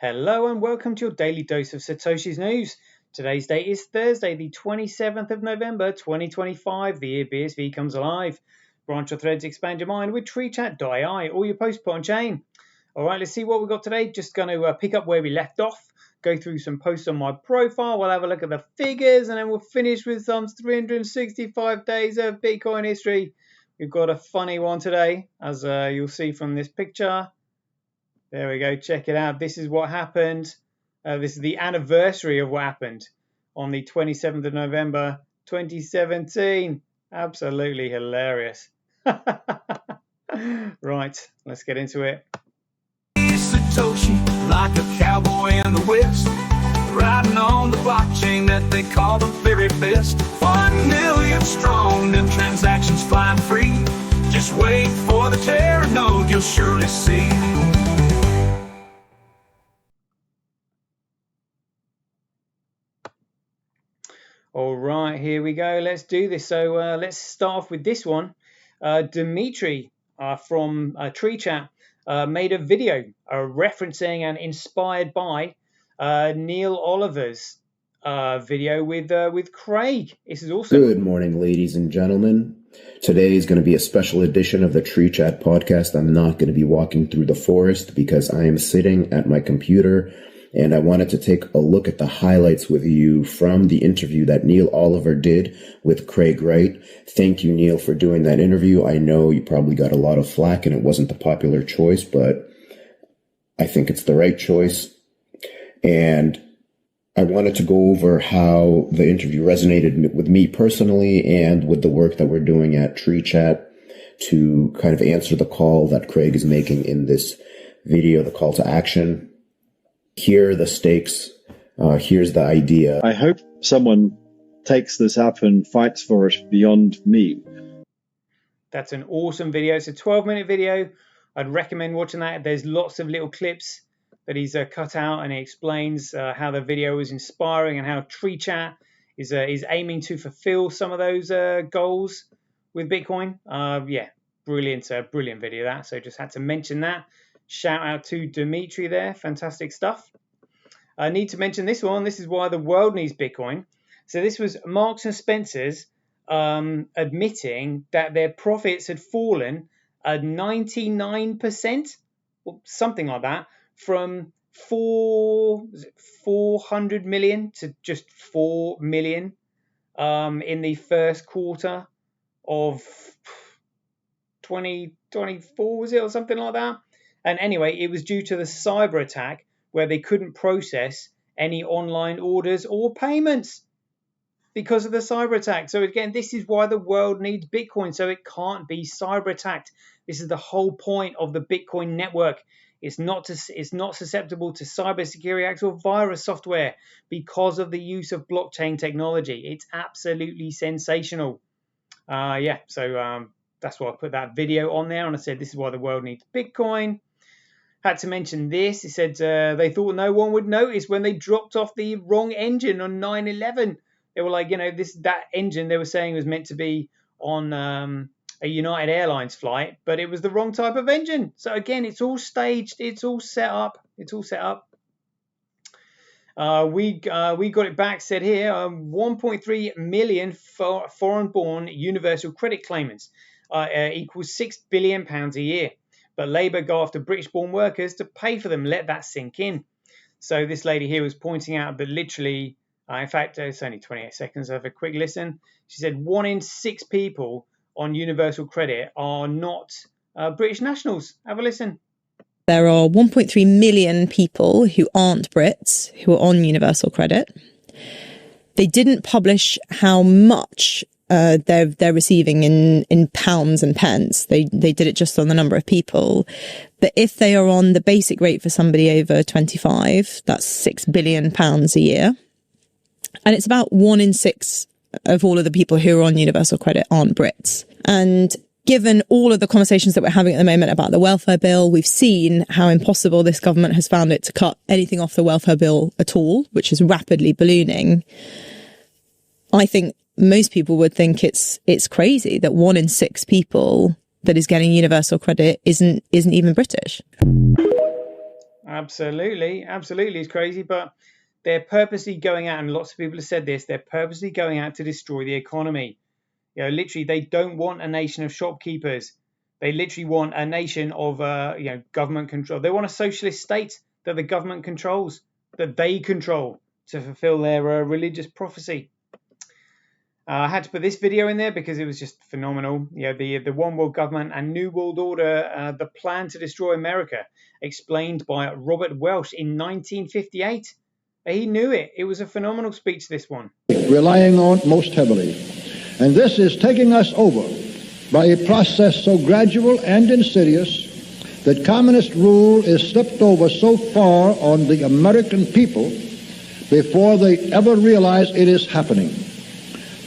Hello and welcome to your daily dose of Satoshi's news. Today's date is Thursday, the 27th of November, 2025. The year BSV comes alive. Branch your threads, expand your mind with treechat.ai or your post put on chain. All right, let's see what we've got today. Just going to pick up where we left off, go through some posts on my profile. We'll have a look at the figures and then we'll finish with some 365 days of Bitcoin history. We've got a funny one today, as you'll see from this picture. There we go. Check it out. This is what happened. This is the anniversary of what happened on the 27th of November, 2017. Absolutely hilarious. Right, let's get into it. Satoshi, like a cowboy in the West, riding on the blockchain that they call the very best. 1 million strong, them transactions flying free. Just wait for the Teranode, you'll surely see. All right, here we go. Let's do this. So let's start off with this one. Dimitri from TreeChat made a video referencing and inspired by Neil Oliver's video with Craig. This is awesome. Good morning, ladies and gentlemen. Today is going to be a special edition of the TreeChat podcast. I'm not going to be walking through the forest because I am sitting at my computer, and I wanted to take a look at the highlights with you from the interview that Neil Oliver did with Craig Wright. Thank you, Neil, for doing that interview. I know you probably got a lot of flack and it wasn't the popular choice, but I think it's the right choice. And I wanted to go over how the interview resonated with me personally and with the work that we're doing at TreeChat to kind of answer the call that Craig is making in this video, the call to action. Here are the stakes. Here's the idea. I hope someone takes this up and fights for it beyond me. That's an awesome video. It's a 12-minute video. I'd recommend watching that. There's lots of little clips that he's cut out, and he explains how the video is inspiring and how TreeChat is aiming to fulfill some of those goals with Bitcoin. Yeah, brilliant video that. So just had to mention that. Shout out to Dimitri there. Fantastic stuff. I need to mention this one. This is why the world needs Bitcoin. So this was Marks and Spencer's admitting that their profits had fallen at 99%, or something like that, from 400 million to just 4 million in the first quarter of 2024, was it, or something like that? And anyway, it was due to the cyber attack where they couldn't process any online orders or payments because of the cyber attack. So again, this is why the world needs Bitcoin, so it can't be cyber attacked. This is the whole point of the Bitcoin network. It's not susceptible to cybersecurity attacks or virus software because of the use of blockchain technology. It's absolutely sensational. So that's why I put that video on there, and I said this is why the world needs Bitcoin. Had to mention this. He said they thought no one would notice when they dropped off the wrong engine on 9/11. They were like, that engine they were saying was meant to be on a United Airlines flight, but it was the wrong type of engine. So again, it's all staged. It's all set up. We got it back, said here, 1.3 million foreign-born universal credit claimants equals £6 billion a year. But Labour go after British-born workers to pay for them. Let that sink in. So this lady here was pointing out that literally, in fact, it's only 28 seconds. Have a quick listen. She said 1 in 6 people on universal credit are not British nationals. Have a listen. There are 1.3 million people who aren't Brits who are on universal credit. They didn't publish how much they're receiving in pounds and pence. They did it just on the number of people. But if they are on the basic rate for somebody over 25, that's £6 billion a year. And it's about 1 in 6 of all of the people who are on universal credit aren't Brits. And given all of the conversations that we're having at the moment about the welfare bill, we've seen how impossible this government has found it to cut anything off the welfare bill at all, which is rapidly ballooning. I think most people would think it's crazy that 1 in 6 people that is getting universal credit isn't even British. Absolutely, absolutely, it's crazy, but they're purposely going out, and lots of people have said this, they're purposely going out to destroy the economy. You know, literally, they don't want a nation of shopkeepers. They literally want a nation of, government control. They want a socialist state that the government controls, that they control to fulfill their religious prophecy. I had to put this video in there because it was just phenomenal. You know, the One World Government and New World Order, the plan to destroy America, explained by Robert Welsh in 1958. He knew it. It was a phenomenal speech, this one. Relying on most heavily. And this is taking us over by a process so gradual and insidious that communist rule is slipped over so far on the American people before they ever realize it is happening.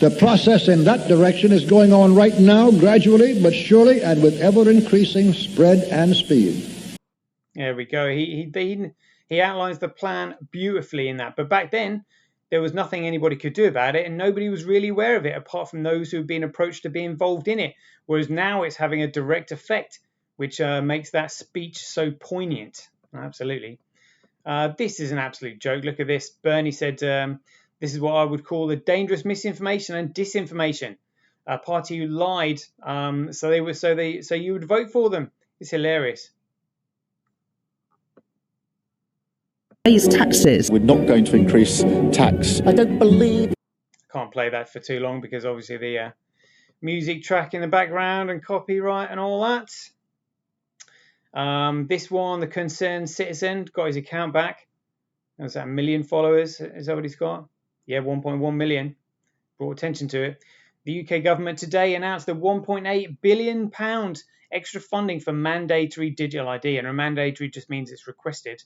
The process in that direction is going on right now, gradually but surely, and with ever-increasing spread and speed. There we go. He outlines the plan beautifully in that. But back then, there was nothing anybody could do about it, and nobody was really aware of it, apart from those who have been approached to be involved in it. Whereas now it's having a direct effect, which makes that speech so poignant. Absolutely. This is an absolute joke. Look at this. Bernie said, this is what I would call the dangerous misinformation and disinformation. A party who lied, so you would vote for them. It's hilarious. Raise taxes. We're not going to increase tax. I don't believe. Can't play that for too long because obviously the music track in the background and copyright and all that. This one, the concerned citizen, got his account back. Is that 1 million followers? Is that what he's got? Yeah, 1.1 million. Brought attention to it. The UK government today announced the £1.8 billion extra funding for mandatory digital ID. And a mandatory just means it's requested.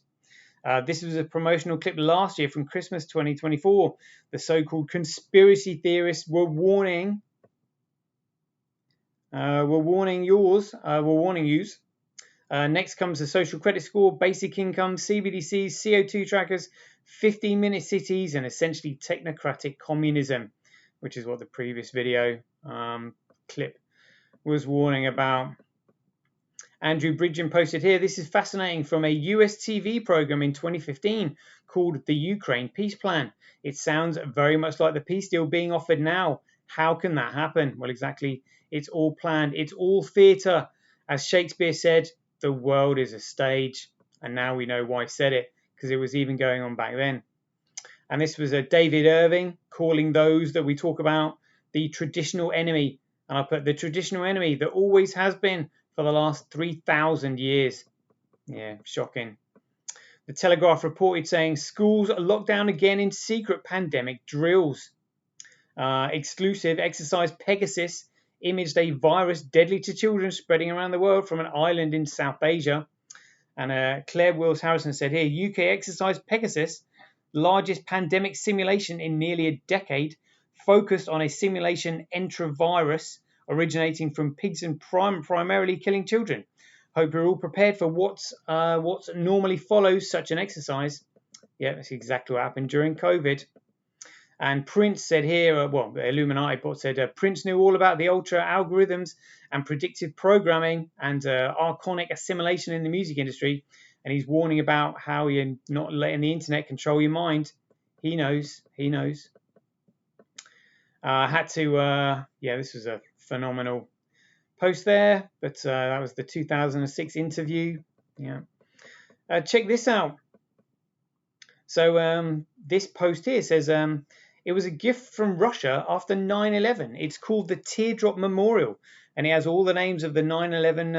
This was a promotional clip last year from Christmas 2024. The so-called conspiracy theorists were warning yous. Next comes the social credit score, basic income, CBDCs, CO2 trackers, 15-minute cities, and essentially technocratic communism, which is what the previous video clip was warning about. Andrew Bridgen posted here, this is fascinating, from a US TV program in 2015 called The Ukraine Peace Plan. It sounds very much like the peace deal being offered now. How can that happen? Well, exactly. It's all planned. It's all theatre. As Shakespeare said, the world is a stage. And now we know why he said it, because it was even going on back then. And this was David Irving calling those that we talk about the traditional enemy. And I put the traditional enemy that always has been for the last 3,000 years. Yeah, shocking. The Telegraph reported saying schools are locked down again in secret pandemic drills. Exclusive exercise Pegasus imaged a virus deadly to children spreading around the world from an island in South Asia. And Claire Wills Harrison said here, UK exercise Pegasus, largest pandemic simulation in nearly a decade, focused on a simulation enterovirus originating from pigs and primarily killing children. Hope you're all prepared for what normally follows such an exercise. Yeah, that's exactly what happened during COVID. And Prince said here, the Illuminati bot said, Prince knew all about the ultra algorithms and predictive programming and archonic assimilation in the music industry. And he's warning about how you're not letting the internet control your mind. He knows. This was a phenomenal post there, but that was the 2006 interview. Yeah. Check this out. So this post here says, it was a gift from Russia after 9/11. It's called the Teardrop Memorial, and it has all the names of the 9/11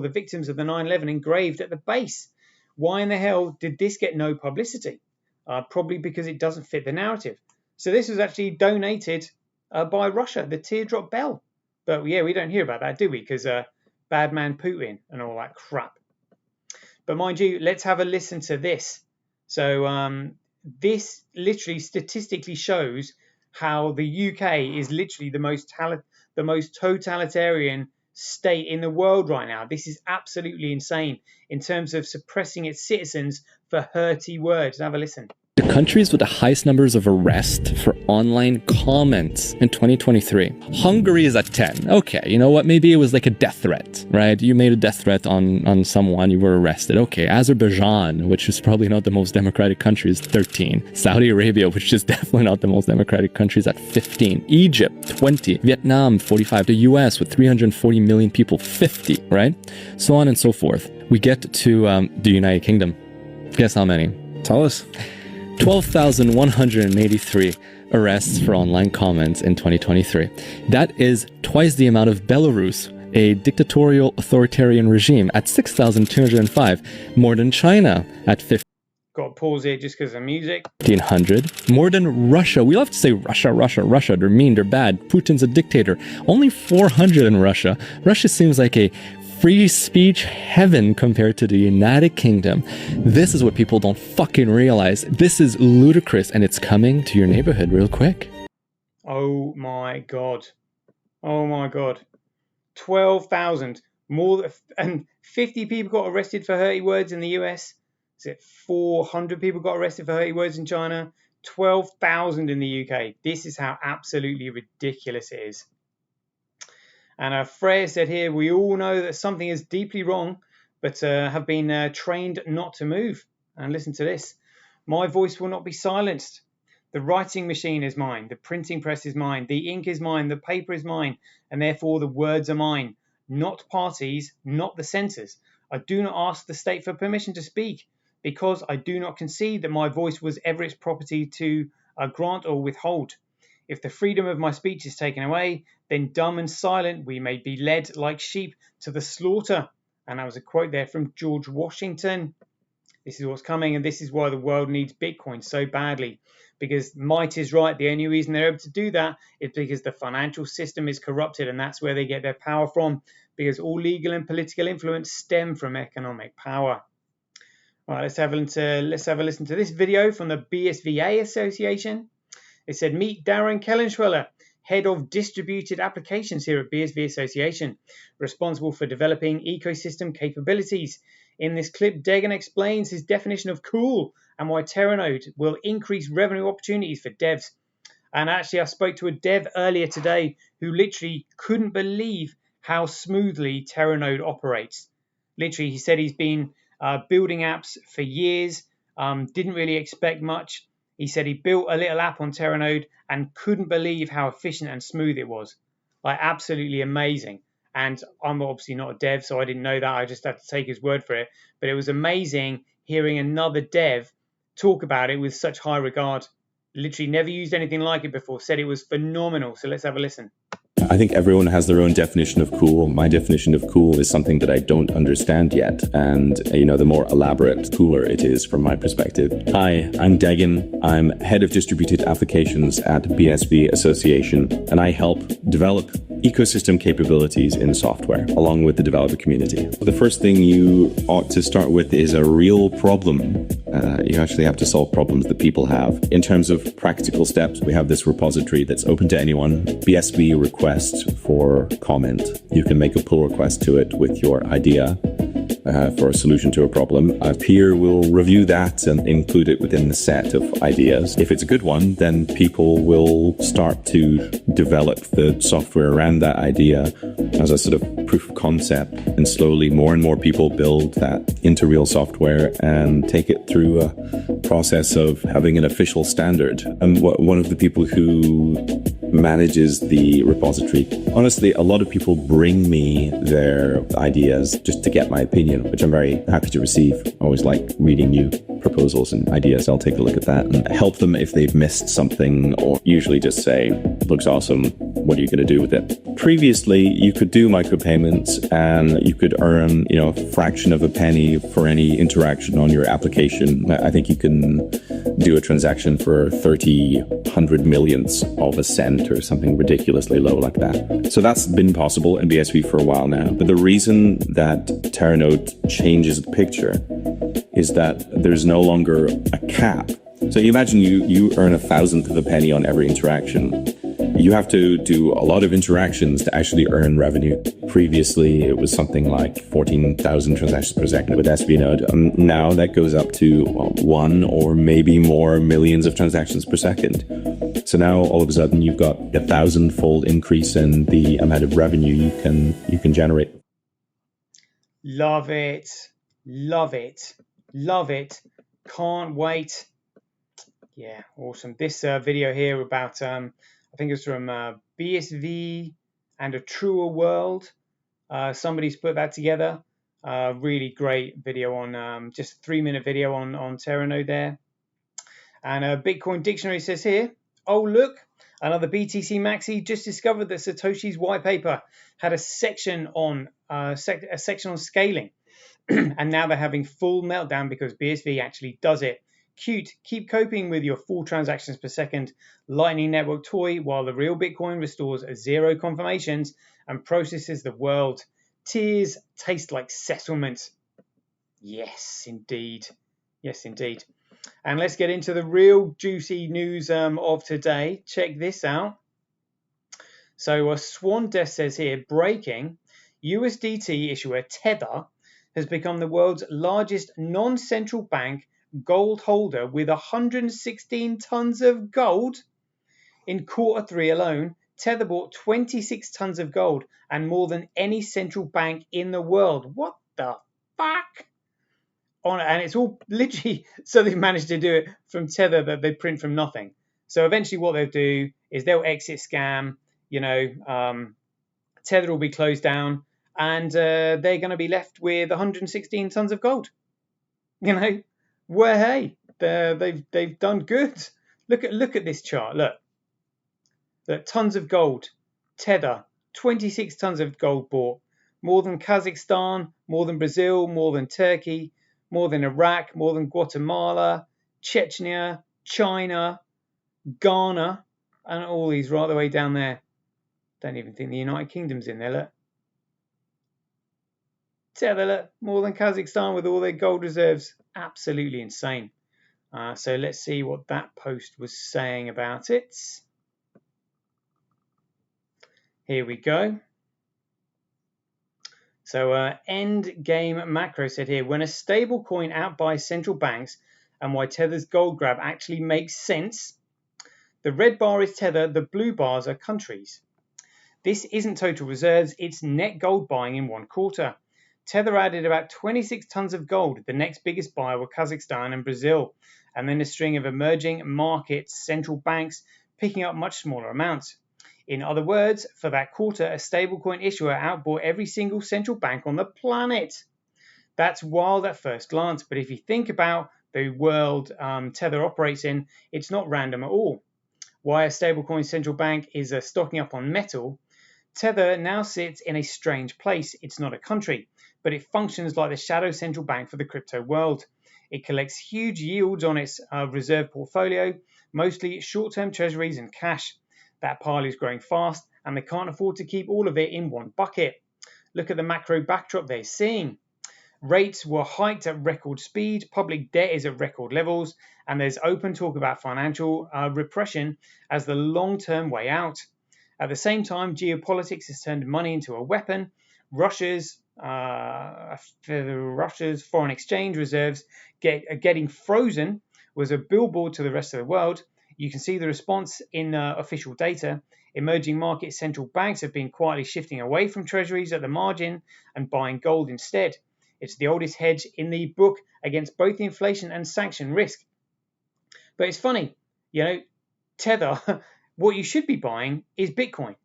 the victims of the 9/11 engraved at the base. Why in the hell did this get no publicity? Probably because it doesn't fit the narrative. So this was actually donated by Russia, the Teardrop Bell. But yeah, we don't hear about that, do we? Because bad man Putin and all that crap. But mind you, let's have a listen to this. So this literally statistically shows how the UK is literally the most totalitarian state in the world right now. This is absolutely insane in terms of suppressing its citizens for hurty words. Have a listen. To countries with the highest numbers of arrests for online comments in 2023. Hungary is at 10. Okay, you know what? Maybe it was like a death threat, right? You made a death threat on someone, you were arrested. Okay, Azerbaijan, which is probably not the most democratic country, is 13. Saudi Arabia, which is definitely not the most democratic country, is at 15. Egypt, 20. Vietnam, 45. The US with 340 million people, 50, right? So on and so forth. We get to the United Kingdom. Guess how many? Tell us. 12,183 arrests for online comments in 2023. That is twice the amount of Belarus, a dictatorial authoritarian regime, at 6,205, more than China at 15. Got to pause here just because of music. 1,500. More than Russia. We love to say Russia. They're mean, they're bad. Putin's a dictator. Only 400 in Russia. Russia seems like a free speech heaven compared to the United Kingdom. This is what people don't fucking realize. This is ludicrous, and it's coming to your neighborhood real quick. Oh my God. Oh my God. 12,000. More and 50 people got arrested for hurty words in the US. Is it 400 people got arrested for hurty words in China? 12,000 in the UK. This is how absolutely ridiculous it is. And Freya said here, we all know that something is deeply wrong, but have been trained not to move. And listen to this. My voice will not be silenced. The writing machine is mine. The printing press is mine. The ink is mine. The paper is mine. And therefore the words are mine. Not parties, not the censors. I do not ask the state for permission to speak, because I do not concede that my voice was ever its property to grant or withhold. If the freedom of my speech is taken away, then dumb and silent we may be led like sheep to the slaughter. And that was a quote there from George Washington. This is what's coming, and this is why the world needs Bitcoin so badly. Because might is right. The only reason they're able to do that is because the financial system is corrupted, and that's where they get their power from, because all legal and political influence stem from economic power. All right, let's have a listen to this video from the BSVA Association. It said, meet Darren Kellenschweller, Head of Distributed Applications here at BSV Association, responsible for developing ecosystem capabilities. In this clip, Dagan explains his definition of cool and why Teranode will increase revenue opportunities for devs. And actually, I spoke to a dev earlier today who literally couldn't believe how smoothly Teranode operates. Literally, he said he's been building apps for years, didn't really expect much. He said he built a little app on Teranode and couldn't believe how efficient and smooth it was. Like, absolutely amazing. And I'm obviously not a dev, so I didn't know that. I just had to take his word for it. But it was amazing hearing another dev talk about it with such high regard. Literally never used anything like it before. Said it was phenomenal. So let's have a listen. I think everyone has their own definition of cool. My definition of cool is something that I don't understand yet. And, the more elaborate, cooler it is from my perspective. Hi, I'm Dagan. I'm head of distributed applications at BSV Association, and I help develop ecosystem capabilities in software, along with the developer community. The first thing you ought to start with is a real problem. You actually have to solve problems that people have. In terms of practical steps, we have this repository that's open to anyone. BSV request for comment. You can make a pull request to it with your idea for a solution to a problem. A peer will review that and include it within the set of ideas. If it's a good one, then people will start to develop the software around that idea as a sort of proof of concept. And slowly more and more people build that into real software and take it through a process of having an official standard. And one of the people who manages the repository, honestly, a lot of people bring me their ideas just to get my opinion, which I'm very happy to receive. I always like reading new proposals and ideas. I'll take a look at that and help them if they've missed something, or usually just say, looks awesome, what are you going to do with it? Previously, you could do micropayments and you could earn, a fraction of a penny for any interaction on your application. I think you can do a transaction for 100 millionths of a cent or something ridiculously low like that. So that's been possible in BSV for a while now. But the reason that Teranode changes the picture is that there's no longer a cap. So you imagine you earn 1,000th of a penny on every interaction. You have to do a lot of interactions to actually earn revenue. Previously, it was something like 14,000 transactions per second with Node. Now that goes up to 1 or maybe more millions of transactions per second. So now all of a sudden you've got 1,000-fold increase in the amount of revenue you can generate. Love it, love it, love it. Can't wait. Yeah, awesome. This video here about I think it's from BSV and a Truer World. Somebody's put that together. Really great video on just a 3-minute video on Teranode there. And Bitcoin Dictionary says here, oh look, another BTC Maxi just discovered that Satoshi's white paper had a section on scaling, and now they're having full meltdown because BSV actually does it. Cute. Keep coping with your full transactions per second Lightning Network toy while the real Bitcoin restores 0 confirmations and processes the world. Tears taste like settlement. Yes, indeed. Yes, indeed. And let's get into the real juicy news of today. Check this out. So Swan Desk says here, breaking, USDT issuer Tether has become the world's largest non-central bank gold holder with 116 tons of gold. In Q3 alone, Tether bought 26 tons of gold and more than any central bank in the world. What the fuck? And it's all literally, so they've managed to do it from Tether that they print from nothing. So eventually what they'll do is they'll exit scam, Tether will be closed down, and they're going to be left with 116 tons of gold. Well, hey, they've done good. Look at this chart. Look, tons of gold. Tether, 26 tons of gold bought, more than Kazakhstan, more than Brazil, more than Turkey, more than Iraq, more than Guatemala, Chechnya, China, Ghana, and all these right the way down there. Don't even think the United Kingdom's in there. Look. Tether, look, more than Kazakhstan with all their gold reserves. Absolutely insane. So let's see what that post was saying about it. Here we go. So Endgame Macro said here, when a stable coin outbuys central banks and why Tether's gold grab actually makes sense. The red bar is Tether, the blue bars are countries. This isn't total reserves, it's net gold buying in 1 quarter. Tether added about 26 tons of gold. The next biggest buyer were Kazakhstan and Brazil, and then a string of emerging markets, central banks picking up much smaller amounts. In other words, for that quarter, a stablecoin issuer outbought every single central bank on the planet. That's wild at first glance, but if you think about the world Tether operates in, it's not random at all. Why a stablecoin central bank is stocking up on metal, Tether now sits in a strange place. It's not a country, but it functions like the shadow central bank for the crypto world. It collects huge yields on its reserve portfolio, mostly short-term treasuries and cash. That pile is growing fast, and they can't afford to keep all of it in one bucket. Look at the macro backdrop they're seeing. Rates were hiked at record speed, public debt is at record levels, and there's open talk about financial repression as the long-term way out. At the same time, geopolitics has turned money into a weapon. Russia's foreign exchange reserves getting frozen was a billboard to the rest of the world. You can see the response in official data. Emerging market central banks have been quietly shifting away from treasuries at the margin and buying gold instead. It's the oldest hedge in the book against both inflation and sanction risk. But it's funny, Tether, what you should be buying is Bitcoin.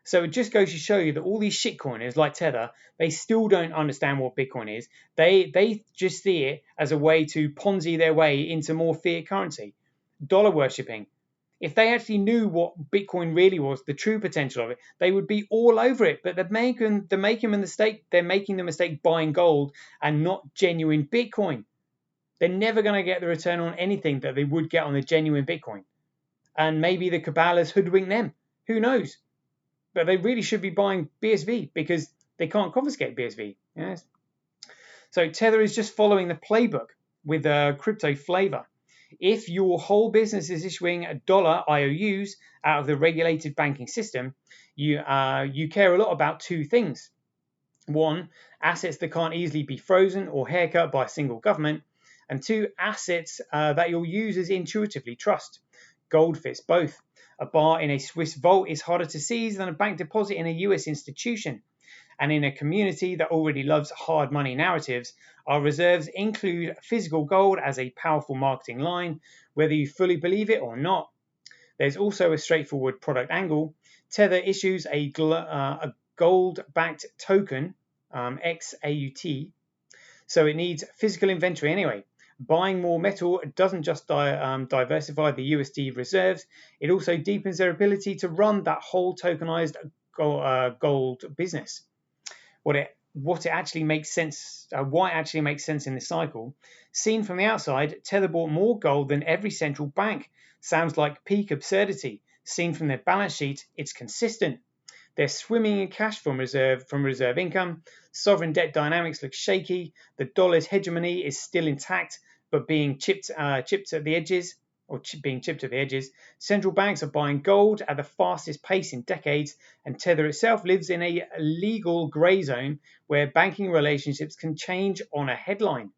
So it just goes to show you that all these shitcoiners like Tether, they still don't understand what Bitcoin is. They just see it as a way to Ponzi their way into more fiat currency. Dollar worshipping. If they actually knew what Bitcoin really was, the true potential of it, they would be all over it. But they're making the mistake buying gold and not genuine Bitcoin. They're never going to get the return on anything that they would get on the genuine Bitcoin. And maybe the cabal has hoodwinked them. Who knows? But they really should be buying BSV because they can't confiscate BSV. Yes. So Tether is just following the playbook with a crypto flavor. If your whole business is issuing dollar IOUs out of the regulated banking system, you care a lot about 2 things. 1, assets that can't easily be frozen or haircut by a single government, and 2, assets that your users intuitively trust. Gold fits both. A bar in a Swiss vault is harder to seize than a bank deposit in a US institution. And in a community that already loves hard money narratives, our reserves include physical gold as a powerful marketing line, whether you fully believe it or not. There's also a straightforward product angle. Tether issues a gold-backed token, XAUT, so it needs physical inventory anyway. Buying more metal doesn't just diversify the USD reserves, it also deepens their ability to run that whole tokenized gold business. Why it actually makes sense in this cycle. Seen from the outside, Tether bought more gold than every central bank. Sounds like peak absurdity. Seen from their balance sheet, it's consistent. They're swimming in cash from reserve income. Sovereign debt dynamics look shaky. The dollar's hegemony is still intact, but being chipped at the edges. Central banks are buying gold at the fastest pace in decades, and Tether itself lives in a legal grey zone where banking relationships can change on a headline.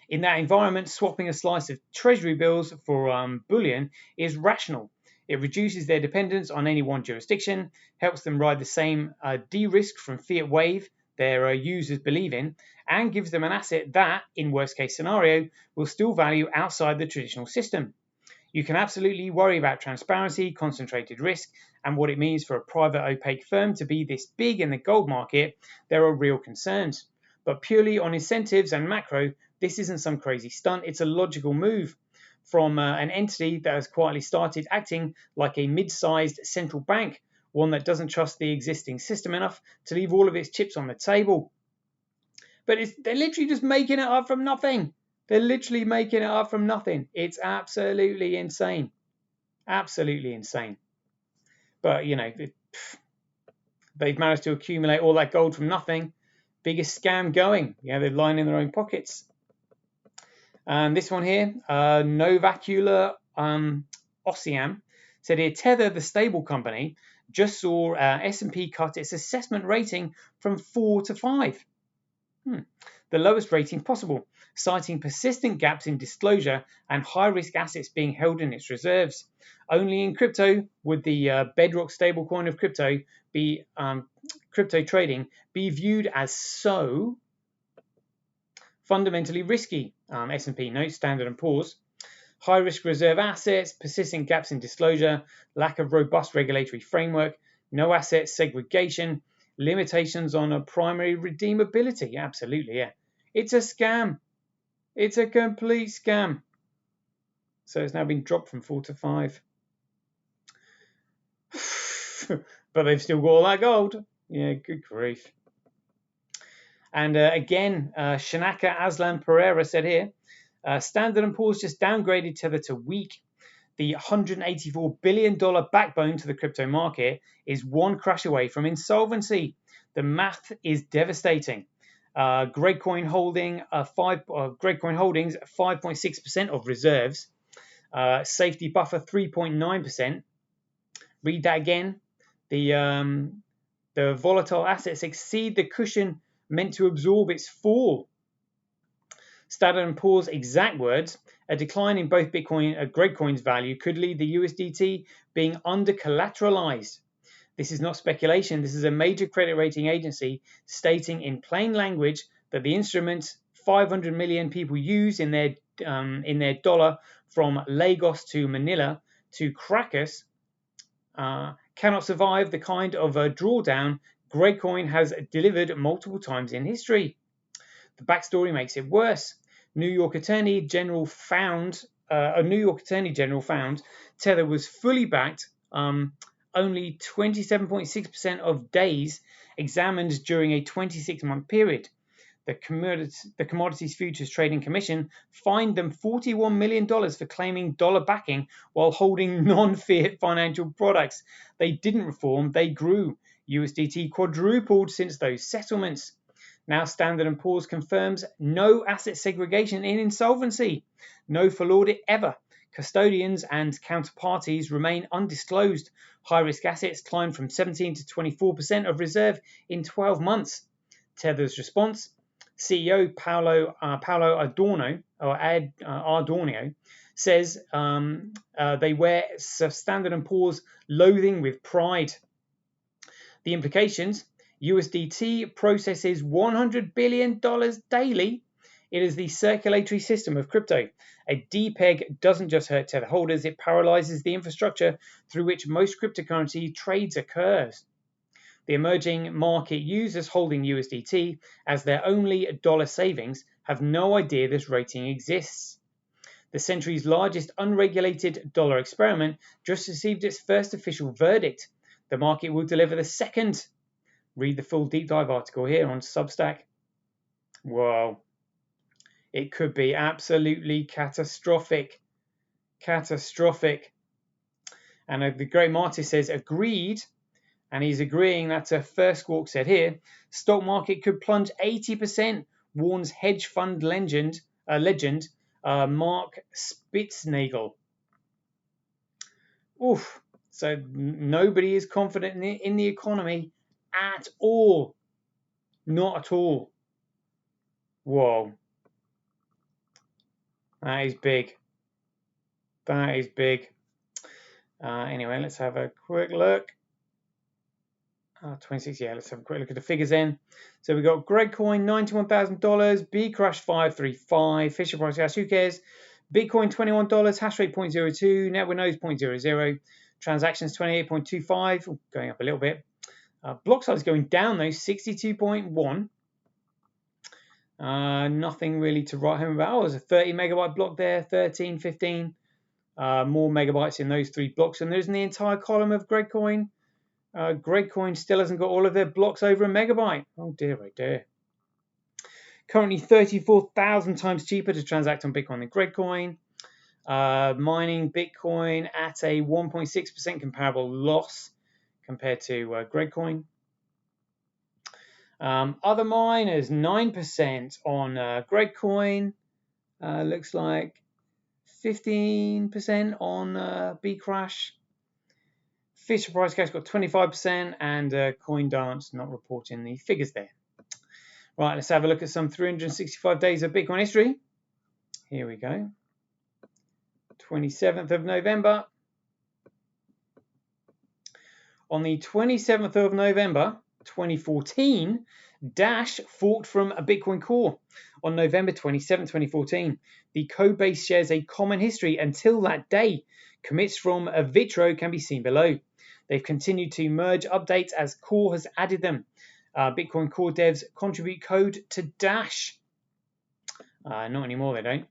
In that environment, swapping a slice of treasury bills for bullion is rational. It reduces their dependence on any one jurisdiction, helps them ride the same de-risk from fiat wave their users believe in, and gives them an asset that, in worst case scenario, will still value outside the traditional system. You can absolutely worry about transparency, concentrated risk, and what it means for a private opaque firm to be this big in the gold market. There are real concerns. But purely on incentives and macro, this isn't some crazy stunt. It's a logical move from an entity that has quietly started acting like a mid-sized central bank, one that doesn't trust the existing system enough to leave all of its chips on the table. But they're literally just making it up from nothing. They're literally making it up from nothing. It's absolutely insane. Absolutely insane. But, you know, they've managed to accumulate all that gold from nothing. Biggest scam going. Yeah, they're lining their own pockets. And this one here, Novacular Ossiam, said here, Tether, the stable company, just saw S&P cut its assessment rating from 4 to 5. The lowest rating possible, citing persistent gaps in disclosure and high-risk assets being held in its reserves. Only in crypto would the bedrock stablecoin of crypto trading be viewed as so fundamentally risky. S&P notes, Standard & Poor's. High-risk reserve assets, persistent gaps in disclosure, lack of robust regulatory framework, no asset segregation, limitations on a primary redeemability. Absolutely, yeah. It's a scam. It's a complete scam. So it's now been dropped from 4 to 5. But they've still got all that gold. Yeah, good grief. And again, Shanaka Aslan Pereira said here, Standard & Poor's just downgraded Tether to weak. The $184 billion backbone to the crypto market is one crash away from insolvency. The math is devastating. Grapecoin Holdings, 5.6% of reserves. Safety buffer 3.9%. Read that again. The volatile assets exceed the cushion meant to absorb its fall. Standard & Poor's exact words, a decline in both Grapecoin's value could lead the USDT being under-collateralized. This is not speculation. This is a major credit rating agency stating in plain language that the instrument 500 million people use in their dollar from Lagos to Manila to Caracas cannot survive the kind of drawdown Grapecoin has delivered multiple times in history. The backstory makes it worse. A New York Attorney General found Tether was fully backed only 27.6% of days examined during a 26-month period. The Commodities Futures Trading Commission fined them $41 million for claiming dollar backing while holding non-fiat financial products. They didn't reform, they grew. USDT quadrupled since those settlements. Now Standard & Poor's confirms no asset segregation in insolvency. No full audit ever. custodians and counterparties remain undisclosed. High-risk assets climbed from 17 to 24% of reserve in 12 months. Tether's response: CEO Paolo Ardornio says they wear Standard & Poor's loathing with pride. The implications: USDT processes $100 billion daily. It is the circulatory system of crypto. A depeg doesn't just hurt Tether holders, it paralyzes the infrastructure through which most cryptocurrency trades occurs. The emerging market users holding USDT as their only dollar savings have no idea this rating exists. The century's largest unregulated dollar experiment just received its first official verdict. The market will deliver the second. Read the full deep dive article here on Substack. Whoa. It could be absolutely catastrophic. Catastrophic. And the great Marty says, agreed. And he's agreeing that First Squawk said here, stock market could plunge 80%, warns hedge fund legend Mark Spitznagel. Oof. So nobody is confident in the economy at all. Not at all. Whoa. That is big. That is big. Anyway, let's have a quick look. 26, yeah, let's have a quick look at the figures then. So we got Gregcoin, $91,000, Bcrush 535, Fisher Price Cash, who cares? Bitcoin, $21, hash rate 0.02, network nodes 0.00, transactions 28.25, going up a little bit. Block size going down though, 62.1. Nothing really to write home about. Oh, there's a 30 megabyte block there, 13, 15. More megabytes in those three blocks. And there's the entire column of Gregcoin. Gregcoin still hasn't got all of their blocks over a megabyte. Oh dear, oh dear. Currently 34,000 times cheaper to transact on Bitcoin than Gregcoin. Mining Bitcoin at a 1.6% comparable loss compared to Gregcoin. Other miners, 9% on Gregcoin. Looks like 15% on Bcrush. Fisher Price Cash got 25%, and CoinDance not reporting the figures there. Right, let's have a look at some 365 days of Bitcoin history. Here we go. 27th of November. On the 27th of November, 2014, Dash forked from a Bitcoin Core. On November 27, 2014, the code base shares a common history until that day. Commits from Vitro can be seen below. They've continued to merge updates as Core has added them. Bitcoin Core devs contribute code to Dash. Not anymore, they don't.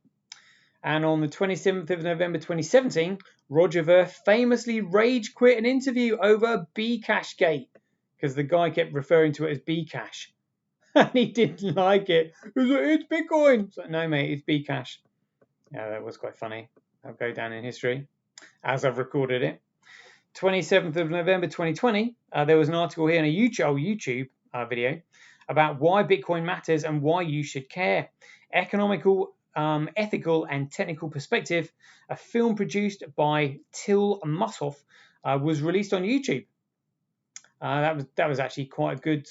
And on the 27th of November 2017, Roger Ver famously rage quit an interview over Bcash Gate because the guy kept referring to it as Bcash. And he didn't like it. He was like, it's Bitcoin. It's like, no, mate, it's Bcash. Yeah, that was quite funny. I'll go down in history as I've recorded it. 27th of November 2020, there was an article here in a YouTube video about why Bitcoin matters and why you should care. Economical, ethical, and technical perspective. A film produced by Till Muthoff was released on YouTube. That was actually quite a good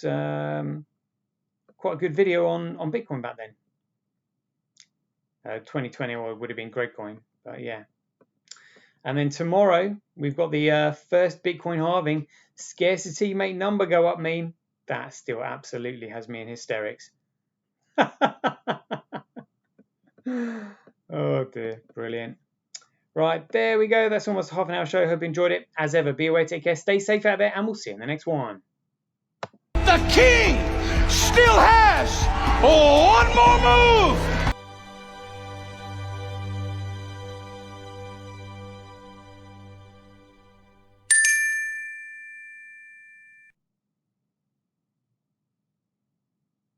video on Bitcoin back then. 2020 or it would have been Gregcoin, but yeah. And then tomorrow we've got the first Bitcoin halving. Scarcity make number go up meme. That still absolutely has me in hysterics. Oh dear, brilliant. Right, there we go. That's almost a half an hour show. Hope you enjoyed it. As ever, be aware, take care, stay safe out there, and we'll see you in the next one. The king still has one more move.